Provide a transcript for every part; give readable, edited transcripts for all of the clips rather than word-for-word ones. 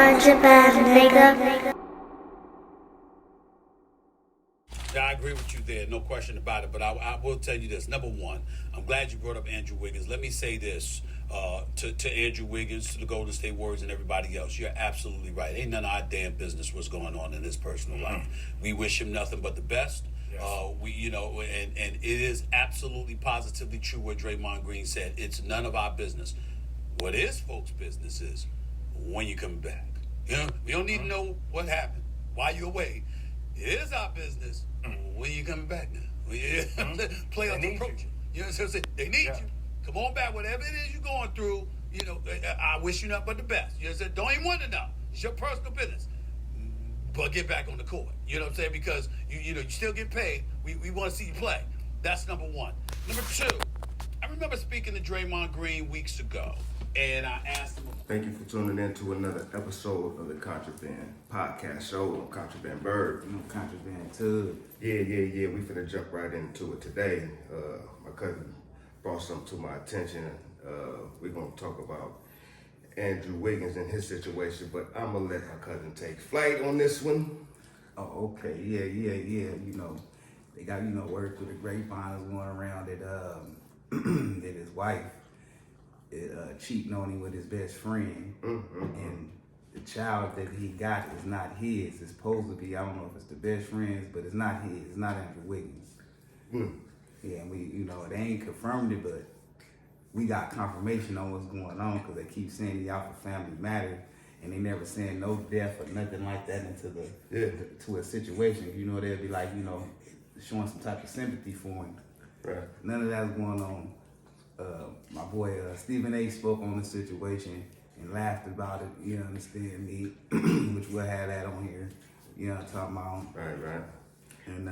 contraband, nigga. Yeah, I agree with you there, no question about it. But I will tell you this. Number one, I'm glad you brought up Andrew Wiggins. Let me say this to Andrew Wiggins, to the Golden State Warriors, and everybody else. You're absolutely right. Ain't none of our damn business what's going on in his personal life. We wish him nothing but the best. Yes. And it is absolutely positively true what Draymond Green said. It's none of our business. What is folks' business is when you come back. You know, we don't need to know what happened, why you away. It is our business. When you coming back now? Playoffs approaching. You know what I'm saying? They need you. Come on back. Whatever it is you're going through, you know, I wish you nothing but the best. You know what I'm saying? Don't even want to know. It's your personal business. But get back on the court. You know what I'm saying? Because you still get paid. We want to see you play. That's number one. Number two, I remember speaking to Draymond Green weeks ago, and I asked him. Thank you for tuning in to another episode of the Contraband Podcast Show. I'm Contraband Bird. I'm Contraband Tug. Yeah. We finna jump right into it today. My cousin brought something to my attention. We're gonna talk about Andrew Wiggins and his situation, but I'm gonna let my cousin take flight on this one. Oh, okay. Yeah. You know, they got, word through the grapevine is going around that that his wife cheating on him with his best friend, and the child that he got is not his. It's supposed to be, I don't know if it's the best friend's, but it's not his. It's not Andrew Wiggins. Yeah, and we, they ain't confirmed it, but we got confirmation on what's going on because they keep saying the Alpha Family Matter, and they never saying no death or nothing like that into to a situation. They'll be like, showing some type of sympathy for him. Right. None of that's going on. My boy Stephen A. spoke on the situation and laughed about it, you understand me, which we'll have that on here, what I'm talking about. Right. And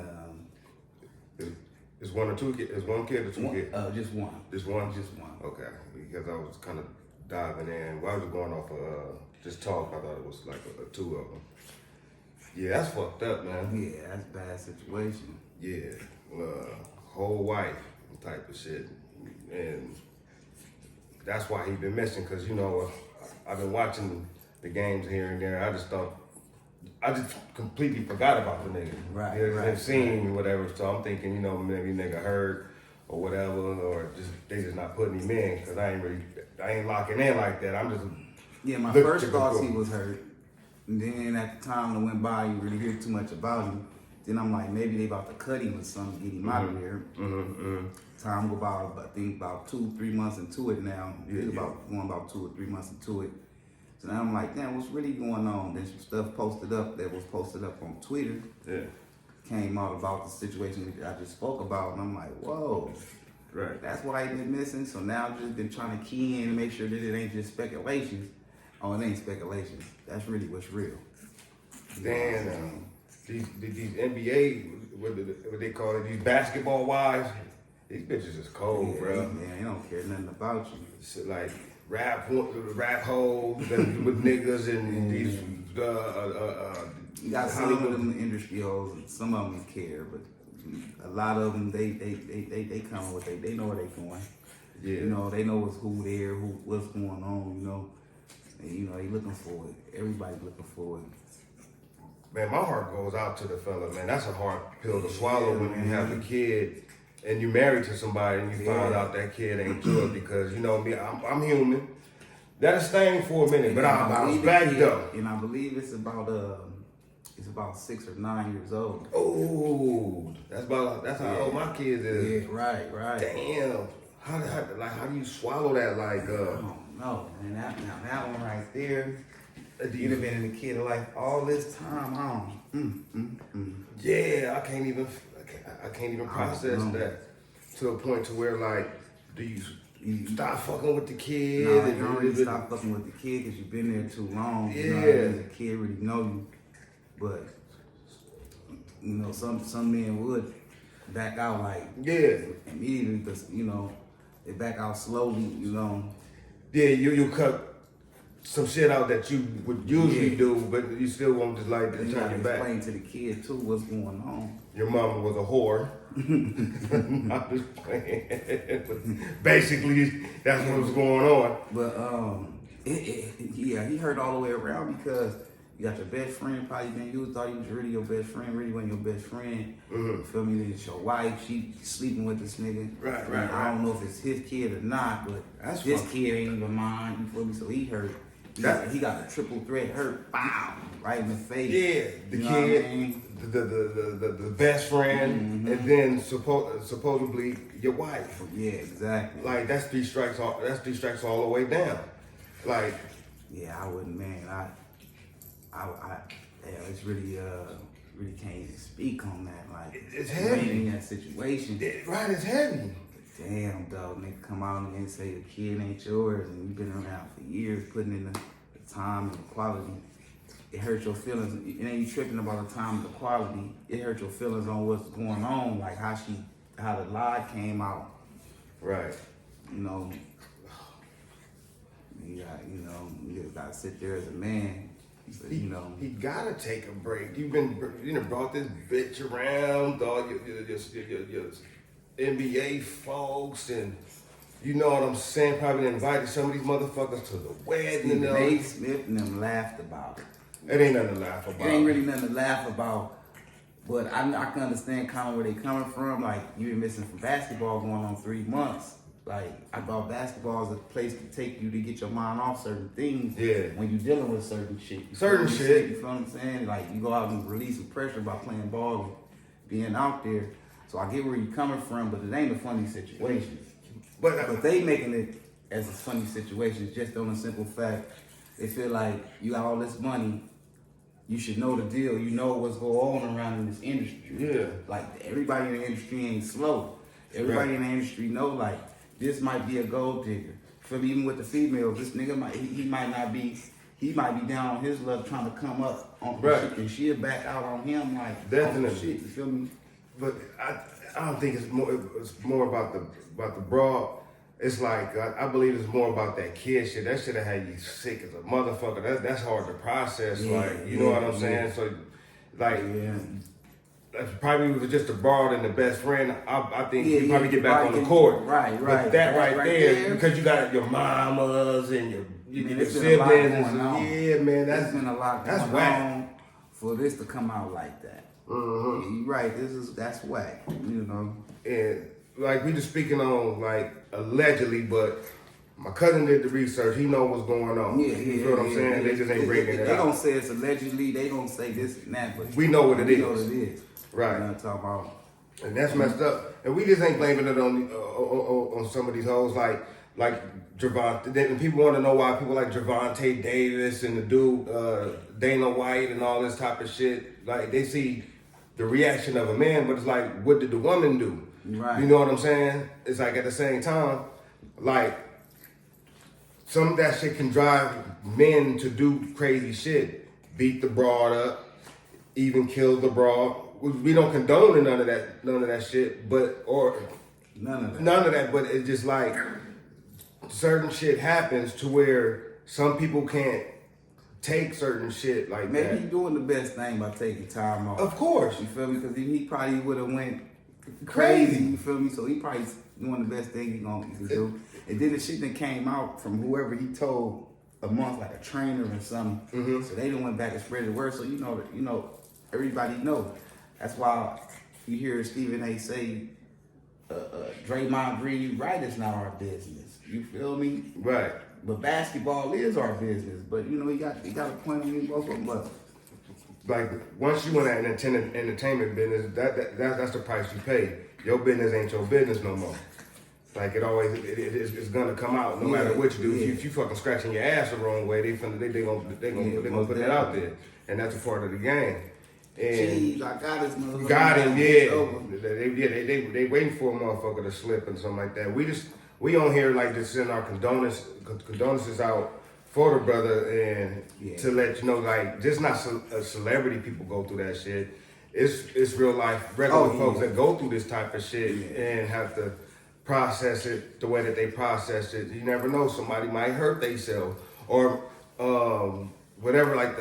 it's one or two kids? It's one kid or two kids? Just one. Just one? Just one. Okay, because I was kind of diving in. While I was going off of just talk, I thought it was like two of them. Yeah, that's fucked up, man. Yeah, that's a bad situation. Yeah, whole wife type of shit. And that's why he been missing, because, I've been watching the games here and there. I just completely forgot about the nigga. Right. I've seen whatever, so I'm thinking, maybe nigga hurt or whatever, or they just not putting him in, because I ain't locking in like that. I'm just my first thoughts he was hurt. And then at the time that went by, you really hear too much about him. Then I'm like, maybe they about to cut him or something, get him out of there. Time go by, I think about 2-3 months into it now. Going about 2 or 3 months into it. So now I'm like, damn, what's really going on? Then some stuff posted up that was posted up on Twitter. Yeah. Came out about the situation that I just spoke about, and I'm like, whoa. Right. That's why he been missing. So now I've just been trying to key in and make sure that it ain't just speculations. Oh, it ain't speculations. That's really what's real. Damn. These NBA, what they call it, these basketball wives, these bitches is cold, bro. Yeah, they don't care nothing about you. It's like rap hoes with niggas and these you got some of them industry hoes, and some of them care, but a lot of them they come with they know where they going. Yeah. They know who there, what's going on. And they looking for it. Everybody's looking for it. Man, my heart goes out to the fella, man. That's a hard pill to swallow when you have a kid and you married to somebody and you find out that kid ain't good, because me, I'm human. That'll sting for a minute, but I was back though. And I believe it's about 6 or 9 years old. Oh, that's how old my kids is. Yeah, right. Damn. How do you swallow that? I don't know, man. That one right there. You'd have been in the kid life all this time, Yeah, I can't even process that to a point to where, like, do you stop fucking with the kid? No, you don't really stop fucking with the kid because you've been there too long. Yeah. The kid really know you. But, some men would back out like immediately because, they back out slowly, Yeah, you cut some shit out that you would usually do, but you still won't just like to turn your back. Explain to the kid too what's going on. Your mama was a whore. I'm just playing. But basically, that's what was going on. But Yeah, he hurt all the way around because you got your best friend, probably you thought he was really your best friend, really wasn't your best friend. You feel me? It's your wife, she sleeping with this nigga. Right. I don't know if it's his kid or not, but his kid ain't even mine, you feel me? So he hurt. He got a triple threat hurt, bow, right in the face. Yeah, the kid, the best friend, and then supposedly your wife. Yeah, exactly. Like that's three strikes all the way down. Like, yeah, I wouldn't, man. It's really can't even speak on that. Like, it's heavy in that situation. Right, it's heavy. Damn, dog, nigga come out and say the kid ain't yours, and you've been around for years, putting in the time and the quality. It hurts your feelings. It ain't you tripping about the time and the quality. It hurts your feelings on what's going on, like how the lie came out. Right. You know, you just gotta sit there as a man. So, he gotta take a break. You brought this bitch around, dog. Your NBA folks, and you know what I'm saying. Probably invited some of these motherfuckers to the wedding. Nate Smith and them laughed about it. It ain't nothing to laugh about. It ain't really nothing to laugh about. But I can understand kind of where they coming from. Like, you been missing from basketball going on 3 months. Like, I thought basketball is a place to take you to get your mind off certain things. Yeah. When you're dealing with certain shit. You feel what I'm saying? Like, you go out and release some pressure by playing ball and being out there. So I get where you're coming from, but it ain't a funny situation. But they making it as a funny situation just on a simple fact. They feel like you got all this money, you should know the deal. You know what's going on around in this industry. Yeah. Like, everybody in the industry ain't slow. Everybody in the industry know, like, this might be a gold digger. For me, even with the females, this nigga he might be down on his luck trying to come up on shit, and she'll back out on him like definitely shit. You feel me? But I don't think it's more about the broad. It's like I believe it's more about that kid shit. That shit had you sick as a motherfucker. That's hard to process. You know what I'm saying? So like that's probably just the broad and the best friend. I think you probably get back on the court. Right. But that right there, because you got your mamas and your siblings. Man, there's been a lot going on for this to come out like that. You're right. That's whack. You know. And like we just speaking on like allegedly, but my cousin did the research. He know what's going on. You know what I'm saying? They just ain't breaking it out. They gonna say it's allegedly. They gonna say this and that, but we know what it is. We know what it is. Right. You know what I'm talking about? And that's messed up. And we just ain't blaming it on some of these hoes like Javante. And people want to know why people like Javante Davis and the dude Dana White and all this type of shit. Like they see the reaction of a man, but it's like, what did the woman do? Right. You know what I'm saying? It's like at the same time, like some of that shit can drive men to do crazy shit, beat the broad up, even kill the broad. We don't condone none of that shit, but none of that. But it's just like certain shit happens to where some people can't take certain shit like maybe that. Maybe doing the best thing by taking time off. Of course, you feel me? Because he probably would have went crazy. You feel me? So he probably doing the best thing he can do. And then the shit that came out from whoever he told a month, like a trainer or something. So they done went back and spread the word. So you know, everybody know. That's why you hear Stephen A. say, Draymond Green, right, it's not our business. You feel me? Right. But basketball is our business. But you know, he got a point on both of them. But like once you in that entertainment business, that's the price you pay. Your business ain't your business no more. Like it's gonna come out no matter what you do. If you fucking scratching your ass the wrong way, they gonna put that out there, and that's a part of the game. And jeez, I got his motherfucker. Got him, yeah. They waiting for a motherfucker to slip and something like that. We on here like just send our condolences out for the brother and to let you know, like, just not celebrity people go through that shit. It's real life regular folks that go through this type of shit and have to process it the way that they process it. You never know, somebody might hurt themselves or whatever, like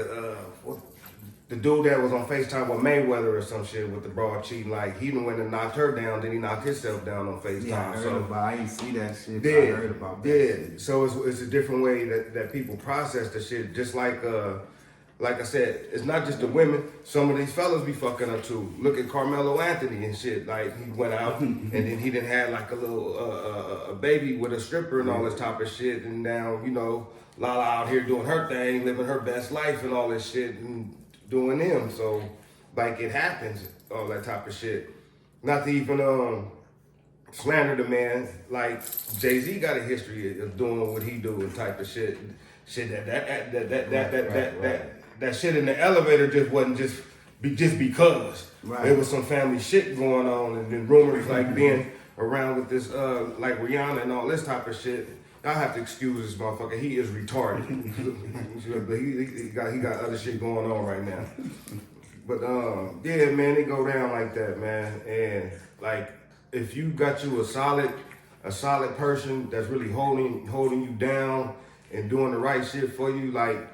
the dude that was on FaceTime with Mayweather or some shit with the broad cheating, like he even went and knocked her down, then he knocked himself down on FaceTime. Yeah, I ain't see that shit. Yeah, I heard about that. Yeah, so it's a different way that people process the shit. Just like I said, it's not just the women. Some of these fellas be fucking up too. Look at Carmelo Anthony and shit. Like he went out and then he done had like a little a baby with a stripper and all this type of shit. And now Lala out here doing her thing, living her best life and all this shit and doing them. So like it happens, all that type of shit. Not to even slander the man. Like Jay-Z got a history of doing what he do and type of shit. Shit that shit in the elevator just wasn't just because. Right. There was some family shit going on and then rumors like being around with this like Rihanna and all this type of shit. I have to excuse this motherfucker. He is retarded. he got other shit going on right now. But yeah, man, it go down like that, man. And like if you got you a solid person that's really holding you down and doing the right shit for you, like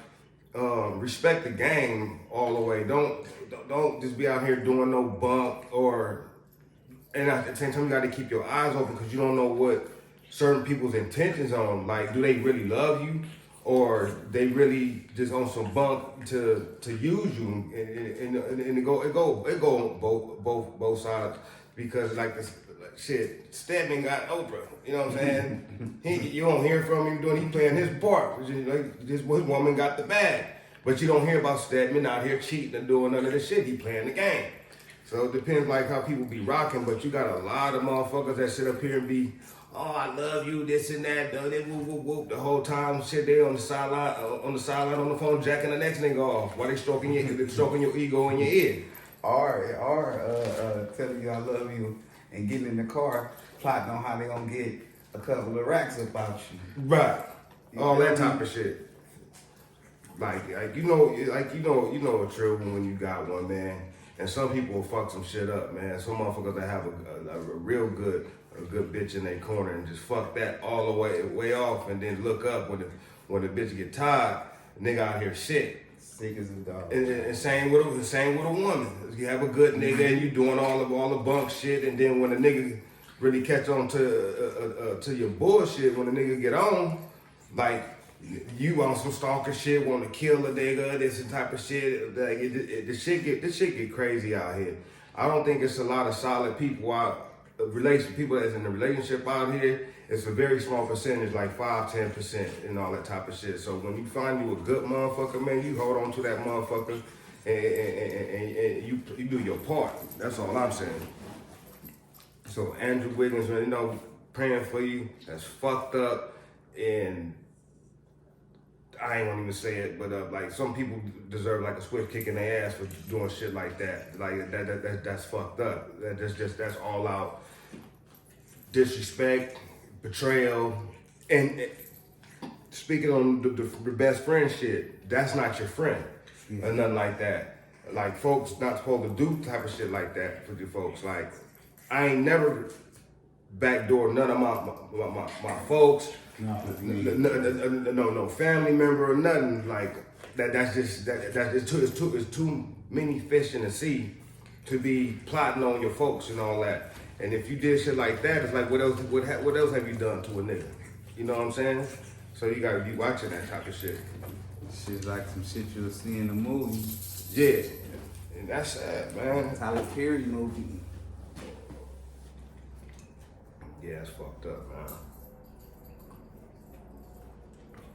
respect the game all the way. Don't just be out here doing no bunk and at the same time you got to keep your eyes open because you don't know what certain people's intentions on. Like, do they really love you or they really just on some bunk to use you? And it go both sides because like this shit, Stedman got Oprah. You know what I'm saying? You don't hear from him he playing his part. His woman got the bag. But you don't hear about Stedman out here cheating and doing none of this shit. He playing the game. So it depends like how people be rocking, but you got a lot of motherfuckers that sit up here and be, oh, I love you, this and that, they whoop, whoop, whoop, the whole time. Shit, they on the sideline on the phone, jacking the next nigga off while they stroking your ego in your ear. Or telling you I love you and getting in the car, plotting on how they gonna get a couple of racks about you. Right. All that type of shit. Like you know a true one when you got one, man. And some people will fuck some shit up, man. Some motherfuckers that have a real good bitch in their corner and just fuck that all the way off, and then look up when the bitch get tired, nigga out here sick. Sick as a dog. And same with a woman. You have a good nigga and you doing all the bunk shit, and then when the nigga really catch on to your bullshit, when the nigga get on, like you on some stalker shit, want to kill a nigga, this type of shit. Like this shit get crazy out here. I don't think it's a lot of solid people people that's in a relationship out here. It's a very small percentage, like 5-10% and all that type of shit. So when you find you a good motherfucker, man, you hold on to that motherfucker and you do your part. That's all I'm saying. So Andrew Wiggins, man, praying for you. That's fucked up, and I ain't gonna even say it, but like some people deserve like a swift kick in their ass for doing shit like that. Like that's fucked up. That's all out disrespect, betrayal, and speaking on the best friend shit, that's not your friend or nothing like that. Like folks not supposed to do type of shit like that for you folks. Like I ain't never backdoor none of my folks. No family member or nothing like that. It's too many fish in the sea to be plotting on your folks and all that. And if you did shit like that, it's like what else have you done to a nigga? You know what I'm saying? So you gotta be watching that type of shit. Shit's like some shit you'll see in the movie. Yeah, and that's sad, man. Tyler Perry movie. Yeah, it's fucked up, man.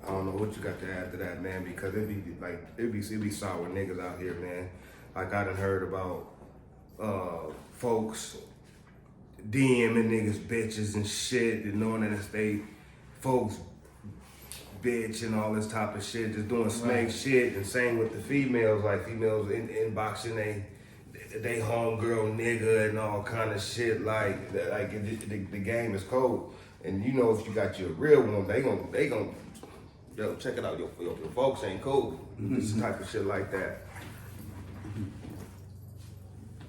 I don't know what you got to add to that, man, because it be sour niggas out here, man. Like I done heard about folks DMing niggas bitches and shit, and knowing that it's they folks bitch and all this type of shit, just doing snake shit. And same with the females, like females inboxing they homegirl nigga and all kind of shit. Like the game is cold, and you know if you got your real one, they gon' yo, check it out. Your folks ain't cool. This type of shit like that.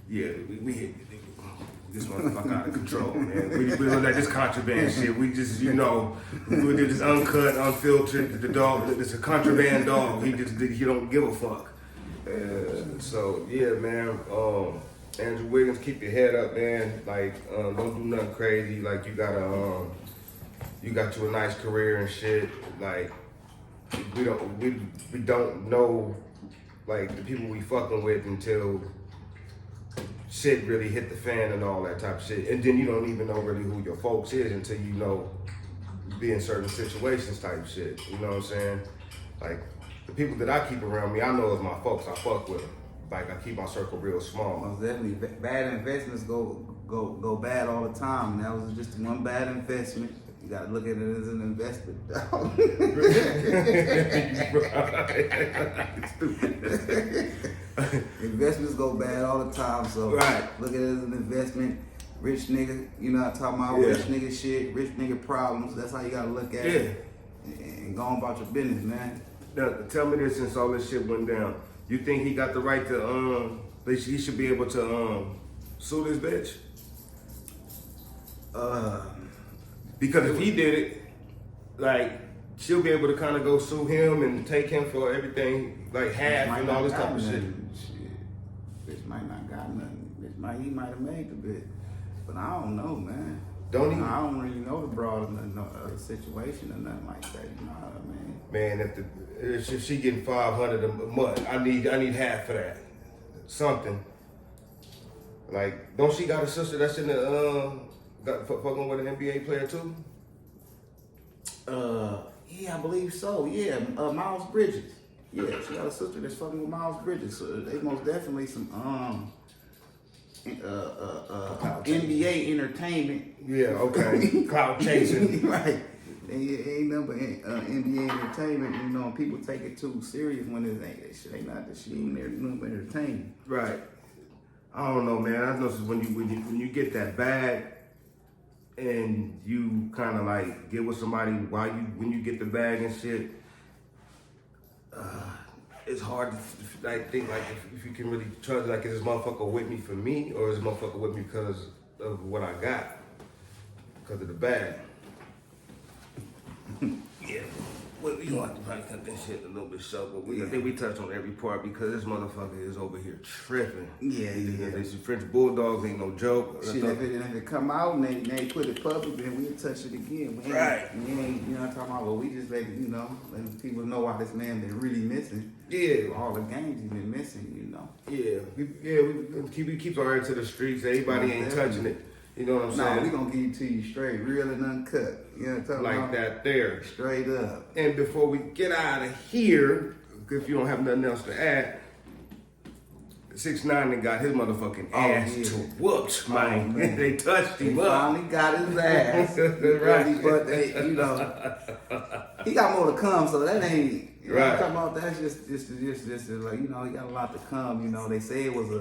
Yeah, we this motherfucker out of control, man. We don't let this contraband shit. We just, we did this uncut, unfiltered. The dog, it's a contraband dog. He don't give a fuck. So yeah, man. Andrew Wiggins, keep your head up, man. Like, don't do nothing crazy. Like, you got you a nice career and shit. Like, we don't know like the people we fucking with until shit really hit the fan and all that type of shit. And then you don't even know really who your folks is until you know be in certain situations type shit. You know what I'm saying? Like, the people that I keep around me, I know is my folks. I fuck with them. Like, I keep my circle real small. Most definitely, bad investments go bad all the time. And that was just one bad investment. You gotta look at it as an investment. Investments go bad all the time, so right. Look at it as an investment. Rich nigga, you know I'm talking about rich nigga shit, rich nigga problems. That's how you gotta look at it. And go on about your business, man. Now, tell me this, since all this shit went down, you think he got the right to he should be able to sue this bitch? Because if he did it, like, she'll be able to kind of go sue him and take him for everything, like half and all this type of shit. Bitch might not got nothing. He might have made the bit, but I don't know, man. I don't really know the broad situation or nothing like that. You know what I mean? Man, if she getting $500 a month, I need half of that. Something. Like, don't she got a sister that's in the fucking with an NBA player too? Yeah, I believe so. Yeah, Miles Bridges. Yeah, she got a sister that's fucking with Miles Bridges. So they most definitely some NBA entertainment. Yeah, okay. Cloud chasing. Right. Ain't nothing but NBA entertainment. You know, people take it too serious when it ain't that shit. Ain't not that shit. Ain't there nothing but entertainment. Right. I don't know, man. I noticed when you get that bag and you kind of like get with somebody when you get the bag and shit, it's hard to like think like if you can really trust, like, is this motherfucker with me for me or is this motherfucker with me because of what I got, because of the bag. Yeah. Well, you gonna have to probably cut that shit a little bit short, but I think we touched on every part because this motherfucker is over here tripping. Yeah. These French Bulldogs ain't no joke. Shit, if it come out and they put it public, then we'll touch it again. We ain't, you know what I'm talking about? Well, we just let people know why this man been really missing. Yeah. All the games he been missing, you know. Yeah. We keep our head to the streets. Everybody ain't touching it. You know what I'm saying? No, we gonna give it to you straight, real and uncut. You know what I'm talking about? Like that there. Straight up. And before we get out of here, if you don't have nothing else to add, 6ix9ine got his motherfucking ass whooped, man. They touched him up. Finally got his ass. Right. But he got more to come, so that ain't, you know what I'm talking about? That's just like, you know, he got a lot to come, you know. They say it was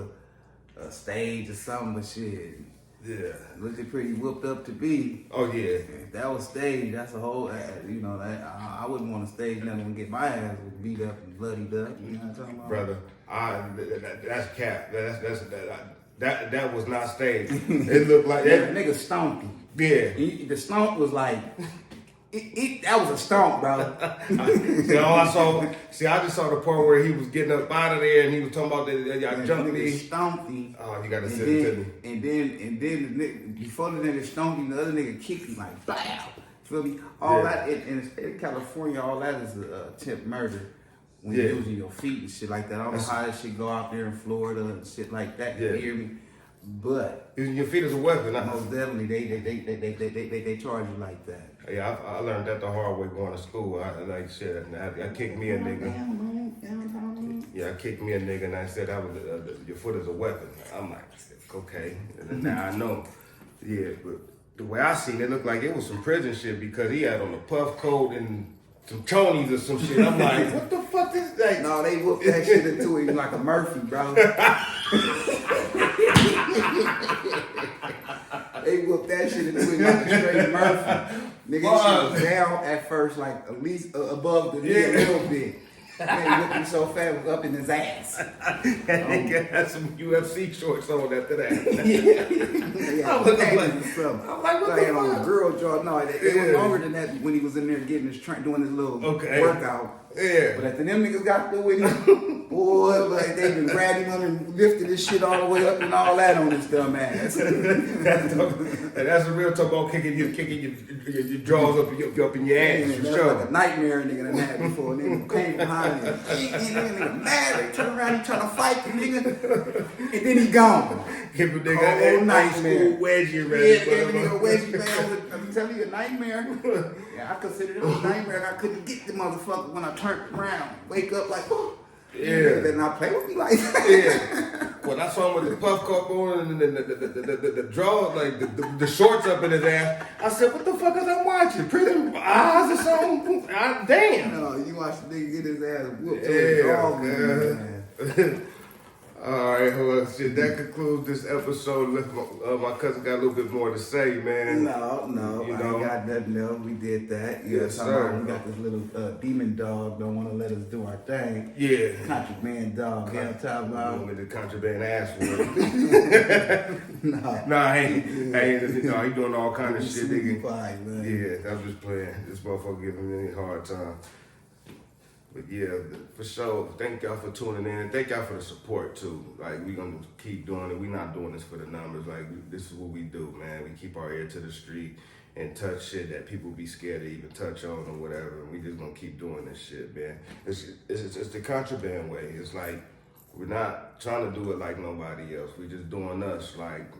a stage or something, but shit. Yeah. Looked pretty whooped up to be. Oh, yeah. If that was staged, that's a whole, you know, I wouldn't want to stage nothing and get my ass beat up and bloodied up. You know what I'm talking about? Brother, that's cap. That was not staged. It looked like that. Nigga stomped him. Yeah. The stomp was like, that was a stomp, bro. I just saw the part where he was getting up out of there and he was talking about that y'all jumped me. Stomped him. Oh, you gotta send it to me. And then the nigga, before the nigga stomped him, the other nigga kicked him like, blow. Feel me? All that in the state of California, all that is attempt murder. When you're using your feet and shit like that. I don't know how that shit go out there in Florida and shit like that. You hear me? But using your feet as a weapon. Most definitely, they charge you like that. Yeah, I learned that the hard way going to school. I kicked me a nigga. Yeah, I kicked me a nigga and I said that was your foot is a weapon. I'm like, okay, and now I know. Yeah, but the way I seen it looked like it was some prison shit because he had on a puff coat and some chonies or some shit. I'm like, what the fuck is that? No, they whooped that shit into him like a Murphy, bro. They whooped that shit into him like a straight Murphy. Nigga, shit was down at first, like at least above the knee a little bit. Man, he looking so fat, was up in his ass. That nigga had some UFC shorts on after that. I'm like, what the fuck? On girl jaw. No, it was longer than that when he was in there getting his doing his little workout. Yeah. But after them niggas got through with him, boy, Boy, like they been grabbing him and lifted this shit all the way up and all that on this dumb ass. That's a real talk about kicking your drawers up in your ass, Man, for that's sure. like a nightmare a nigga done had before. Nigga came behind him. Nigga mad, he turn around, he trying to fight the nigga, and then he gone. Give a nigga Cold nightmare. Wedgie Yeah, around gave a nigga a wedgie, man. I'm telling you, a nightmare. Yeah, I consider it a nightmare. I couldn't get the motherfucker when I turned around. Wake up like, oh. Yeah. Better not play with me like that. Yeah. When I saw him with the puff cup on and the drawers, like the shorts up in his ass, I said, what the fuck is I watching? Prison Eyes or something? Damn. No, you watch the nigga get his ass whooped. Yeah, man. All right, well, shit, that concludes this episode. My cousin got a little bit more to say, man. No, You I know? ain't got nothing else. We did that. Yes, Talking sir. about we got this little demon dog don't want to let us do our thing. Yeah. Contraband dog. You know what I'm talking about? With the contraband ass for No. Nah, I ain't, no, he doing all kind of shit, nigga. Fine, man. Yeah, I was just playing. This motherfucker giving me a hard time. But yeah, for sure. Thank y'all for tuning in. Thank y'all for the support too. Like, we gonna keep doing it. We not doing this for the numbers. Like, this is what we do, man. We keep our ear to the street and touch shit that people be scared to even touch on or whatever. And we just gonna keep doing this shit, man. It's the contraband way. It's like, we're not trying to do it like nobody else. We just doing us like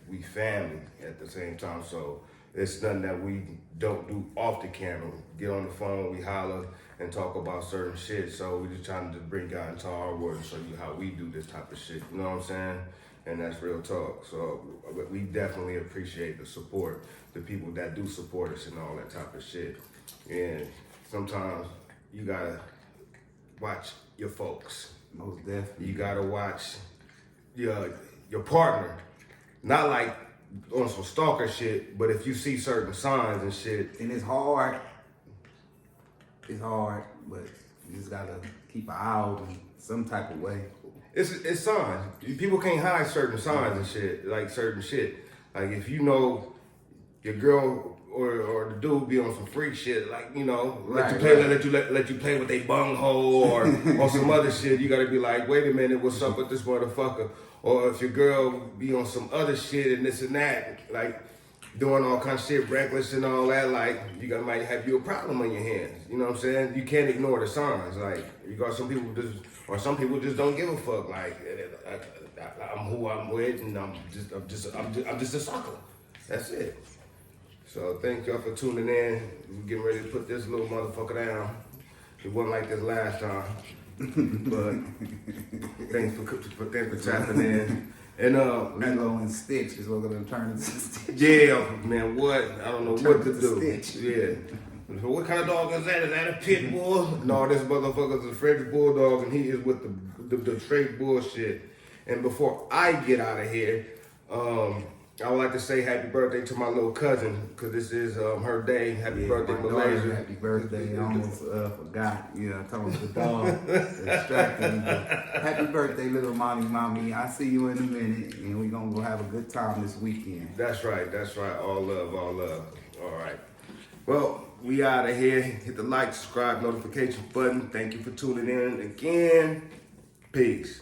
we family at the same time. So it's nothing that we don't do off the camera. Get on the phone, we holler and talk about certain shit. So we just trying to bring God into our world and show you how we do this type of shit. You know what I'm saying? And that's real talk. So we definitely appreciate the support, the people that do support us and all that type of shit. And sometimes you gotta watch your folks. Most definitely. You gotta watch your partner, not like on some stalker shit, but if you see certain signs and shit. And it's hard. It's hard, but you just gotta keep an eye out in some type of way. It's signs. People can't hide certain signs and shit, like certain shit. Like if you know your girl or the dude be on some freak shit, like, you know, let you play with a bunghole or some other shit, you gotta be like, wait a minute, what's up with this motherfucker? Or if your girl be on some other shit and this and that, like doing all kind of shit, reckless and all that, like might have you a problem on your hands. You know what I'm saying? You can't ignore the signs. Like you got some people just don't give a fuck. Like I'm who I'm with, and I'm just a sucker. That's it. So thank y'all for tuning in. We're getting ready to put this little motherfucker down. It wasn't like this last time, but thanks for tapping in. And Lilo and Stitch is what gonna turn into Stitch. yeah, man, what? I don't know what to do. Stitch. Yeah. So what kind of dog is that? Is that a pit bull? No, this motherfucker's a French bulldog, and he is with the straight bullshit. And before I get out of here, I would like to say happy birthday to my little cousin, because this is her day. Happy birthday, my daughter, Malaysia. happy birthday. I almost forgot. Yeah, talking about the dog. Distracted me. But happy birthday, little mommy. I'll see you in a minute, and we're going to go have a good time this weekend. That's right. All love. All right. Well, we out of here. Hit the like, subscribe, notification button. Thank you for tuning in again. Peace.